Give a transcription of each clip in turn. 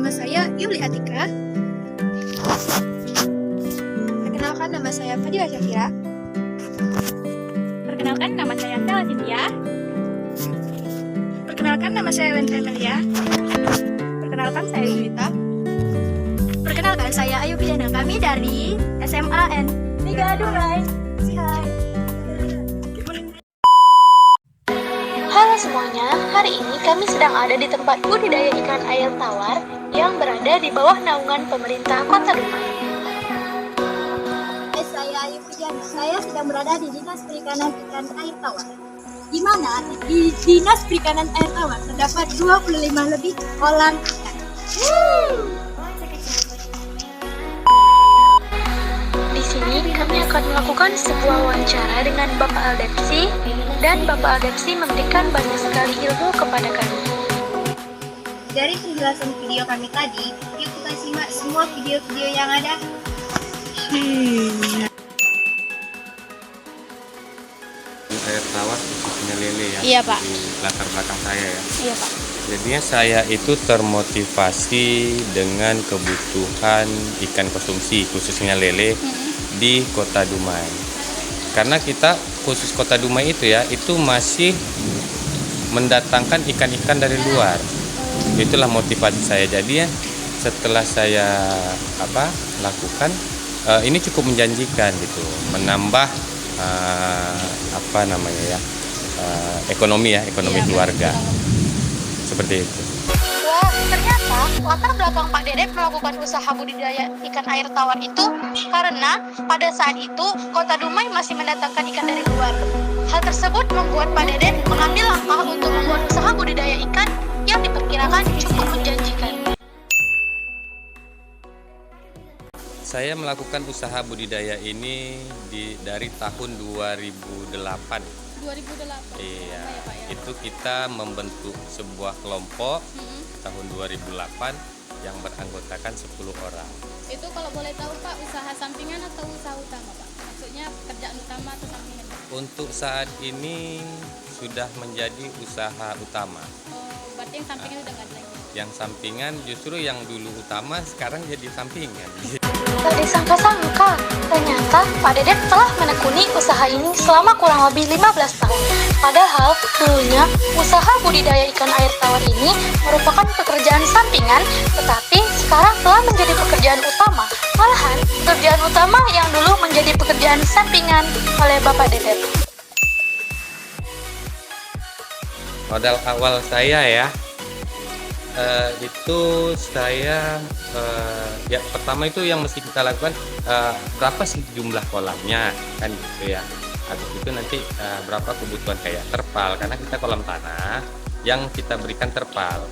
nama saya Yuli Atika. Perkenalkan, nama saya Fadila Syafira. Perkenalkan, nama saya Stella Cynthia. Perkenalkan, nama saya Wendra Melia. Perkenalkan, saya Yulita. Perkenalkan, saya Ayu Pidana. Kami dari SMA N 3 Dumai. Hai. Halo semuanya, hari ini kami sedang ada di tempat budidaya ikan air tawar yang berada di bawah naungan pemerintah Kota Dumai. Saya Ayu Pidana. Saya sedang berada di Dinas Perikanan Ikan Air Tawar. Di mana di Dinas Perikanan Air Tawar terdapat 25 lebih kolam ikan. Di sini kami akan melakukan sebuah wawancara dengan Bapak Aldepsi dan Bapak Aldepsi memberikan banyak sekali ilmu kepada kami. Dari penjelasan video kami tadi, yuk kita simak semua video-video yang ada. Air tawar khususnya lele ya. Iya, Pak. Di latar belakang saya ya. Iya, Pak. Jadinya saya itu termotivasi dengan kebutuhan ikan konsumsi khususnya lele di Kota Dumai. Karena kita khusus Kota Dumai itu ya, itu masih mendatangkan ikan-ikan dari luar. Itulah motivasi saya. Jadi ya, setelah saya lakukan ini cukup menjanjikan gitu, menambah ekonomi keluarga. Seperti itu. Wah, ternyata latar belakang Pak Dedek melakukan usaha budidaya ikan air tawar itu karena pada saat itu Kota Dumai masih mendatangkan ikan dari luar. Hal tersebut membuat Pak Dedek mengambil langkah untuk membuat usaha budidaya ikan yang diperkirakan cukup menjanjikan. Saya melakukan usaha budidaya ini dari tahun 2008. 2008. Iya, Ya, Pak, ya. itu kita membentuk sebuah kelompok tahun 2008 yang beranggotakan 10 orang. Itu kalau boleh tahu Pak, usaha sampingan atau usaha utama Pak? Maksudnya pekerjaan utama atau sampingan? Untuk saat ini sudah menjadi usaha utama. Oh, berarti yang sampingan udah nggak ada lagi. Yang sampingan justru yang dulu utama sekarang jadi sampingan. Tak disangka-sangka, ternyata Pak Dedek telah menekuni usaha ini selama kurang lebih 15 tahun. Padahal dulunya usaha budidaya ikan air tawar ini merupakan pekerjaan sampingan, tetapi sekarang telah menjadi pekerjaan utama. Malahan, pekerjaan utama yang dulu menjadi pekerjaan sampingan oleh Bapak Dedek. Modal awal saya ya, itu saya pertama itu yang mesti kita lakukan berapa sih jumlah kolamnya kan gitu ya. Habis itu nanti berapa kebutuhan kayak terpal, karena kita kolam tanah yang kita berikan terpal.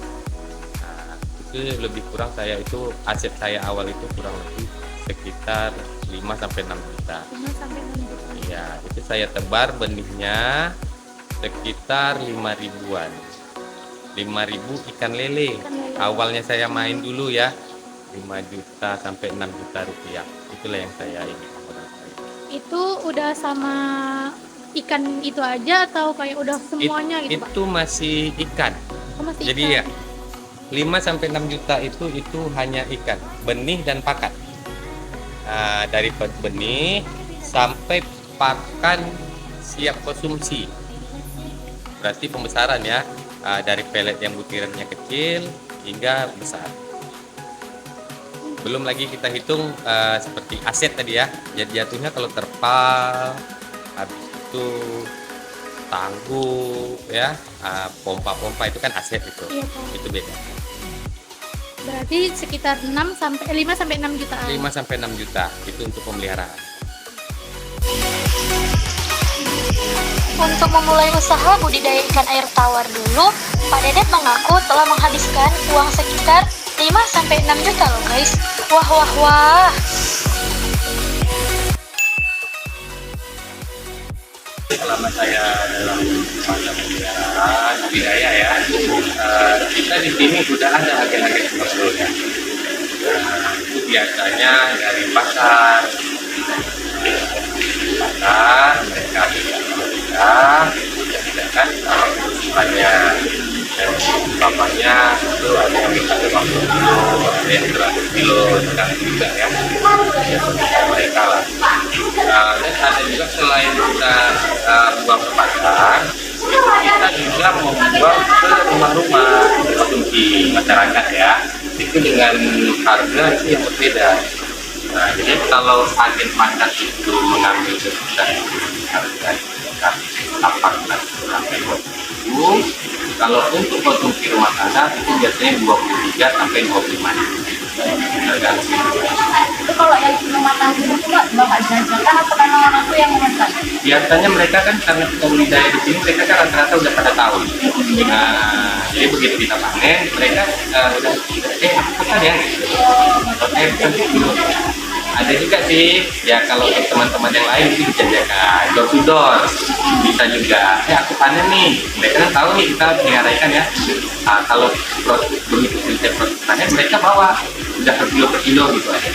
Nah, itu lebih kurang saya itu aset saya awal itu kurang lebih sekitar 5 sampai 6 juta. 5 sampai 6 juta. Iya, itu saya tebar benihnya sekitar 5.000-an. 5.000 ikan lele. Awalnya saya main dulu ya, 5 juta sampai 6 juta rupiah. Itulah yang saya ingin. Itu udah sama ikan itu aja atau kayak udah semuanya gitu Pak? Itu masih ikan. Oh, masih Jadi ikan. ya 5 sampai 6 juta itu hanya ikan, benih dan pakan. Nah, dari benih sampai pakan siap konsumsi. Berarti pembesaran ya. Dari pelet yang butirannya kecil hingga besar. Belum lagi kita hitung seperti aset tadi ya. Jadi jatuhnya kalau terpal, habis itu tangguh ya, pompa-pompa itu kan aset itu. Iya, Pak. Itu beda. Berarti sekitar 5 sampai 6 jutaan. 5 sampai 6 juta itu untuk pemeliharaan. Untuk memulai usaha budidaya ikan air tawar dulu, Pak Dedek mengaku telah menghabiskan uang sekitar 5-6 juta loh guys. Wah wah wah. Selama saya dalam masa pemeliharaan budidaya ya, kita di sini sudah ada agen-agen kontrolnya. Itu biasanya dari pasar mereka bisa kan hanya bapaknya itu itu ada yang bisa 50 kilo, ada yang 100 kilo, tergantung juga ya mereka lah. Dan ada juga selain kita buang ke pasar, kita juga membuang ke rumah-rumah konsumsi masyarakat ya, itu dengan harga yang berbeda. Nah, jadi kalau agen pasar itu mengambil keputusan harga tapak sampai 20, kalau untuk konsumsi rumah tangga itu biasanya 23 sampai 25. Itu kalau yang rumah tangga itu Bapak jajakan atau memang orang tua yang memesan? Biasanya mereka kan karena kita budidaya di sini, mereka kan rata-rata udah pada tahu. Nah, jadi begitu kita panen, mereka udah aku pesan ya, pesan dulu. Ada juga sih, ya kalau untuk teman-teman yang lain sih bisa jaga door to door, bisa juga. Aku panen nih, mereka kan tahu nih kita mengarahkan ya. Kalau begitu selesai proses panen, mereka bawa udah per kilo gitu aja.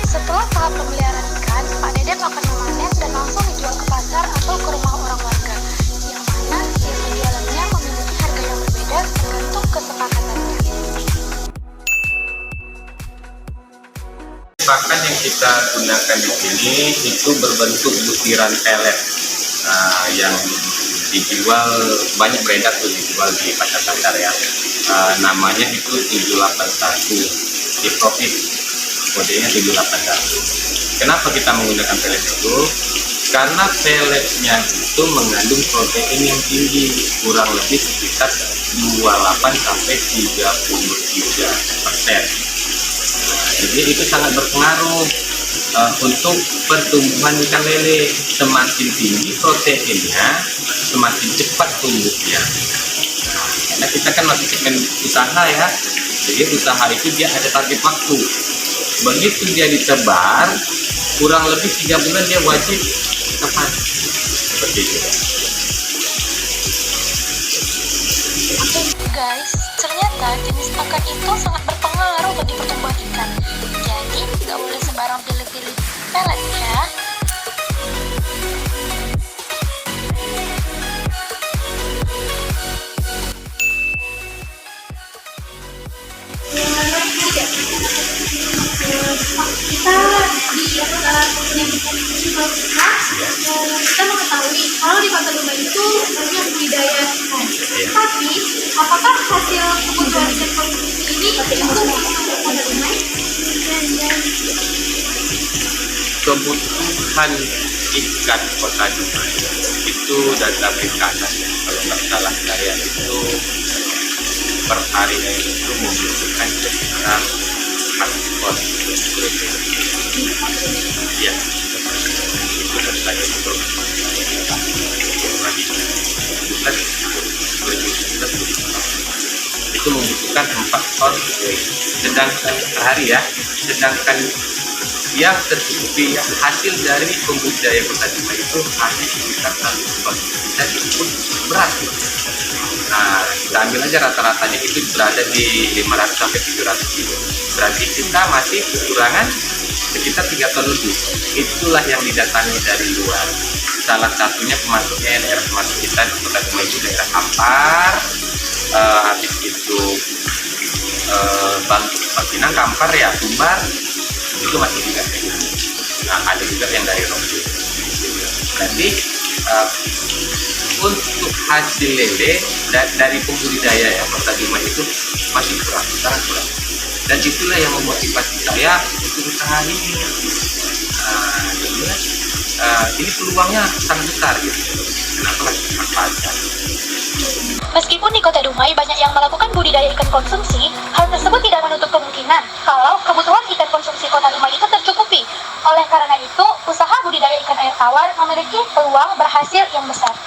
Setelah tahap pemeliharaan ikan, Pak Dedep akan memanen dan langsung dijual ke pasar atau ke rumah orang warga, yang mana hasil penjualannya memiliki harga yang berbeda tergantung kesepakatannya. Pakan yang kita gunakan di sini itu berbentuk butiran pelet yang dijual, banyak beredar tuh dijual di pasar-pasar ya. Namanya itu 781 di Profit, kodenya 781. Kenapa kita menggunakan pelet itu? Karena peletnya itu mengandung protein yang tinggi, kurang lebih sekitar 28 sampai 33%. Jadi itu sangat berpengaruh untuk pertumbuhan ikan lele. Semakin tinggi proteinnya, semakin cepat tumbuhnya. Karena kita kan masih ikan usaha ya, jadi usaha itu dia ada target waktu. Begitu dia ditebar, kurang lebih 3 bulan dia wajib tepat. Seperti itu. Guys, ternyata jenis pakan itu sangat berpengaruh bagi pertumbuhan ikan. Jadi, nggak boleh sembarang pilih-pilih pelet ya. Kita mengetahui kalau di Kota Dumai itu banyak budidaya ikan. Tapi apakah hasil kebutuhan ikan konsumsi ini cukup untuk Kota Dumai? Kebutuhan ikan Kota Dumai itu data BKS ya, kalau nggak salah saya itu per harinya itu membutuhkan sekitar 4 ton protein. Iya, itu datanya itu itu membutuhkan 4 ton, sedangkan per hari ya, sedangkan yang tercukupi hasil dari pembudidaya Kota Dumai itu hanya sekitar 1 ton. Kita cukup berat. Nah, kita ambil aja rata-ratanya itu berada di 500 sampai 700 kilo. Berarti kita masih kekurangan sekitar 3 ton lebih. Itulah yang didatangi dari luar. Salah satunya pemasoknya daerah pemasok kita di Kota Dumai itu daerah Kampar, habis itu Bangkinang, Kampar ya, Sumbar, itu masih juga. Nah, ada juga yang dari Rocky. Berarti untuk hasil lele dari pembudidaya ya Kota Dumai itu masih kurang, sangat kurang. Dan itulah yang memotivasi saya untuk usaha ini. Ini peluangnya sangat besar gitu. Kenapa harus dimanfaatkan? Meskipun di Kota Dumai banyak yang melakukan budidaya ikan konsumsi, hal tersebut tidak menutup kemungkinan kalau kebutuhan ikan konsumsi Kota Dumai itu tercukupi. Oleh karena itu, usaha budidaya ikan air tawar memiliki peluang berhasil yang besar.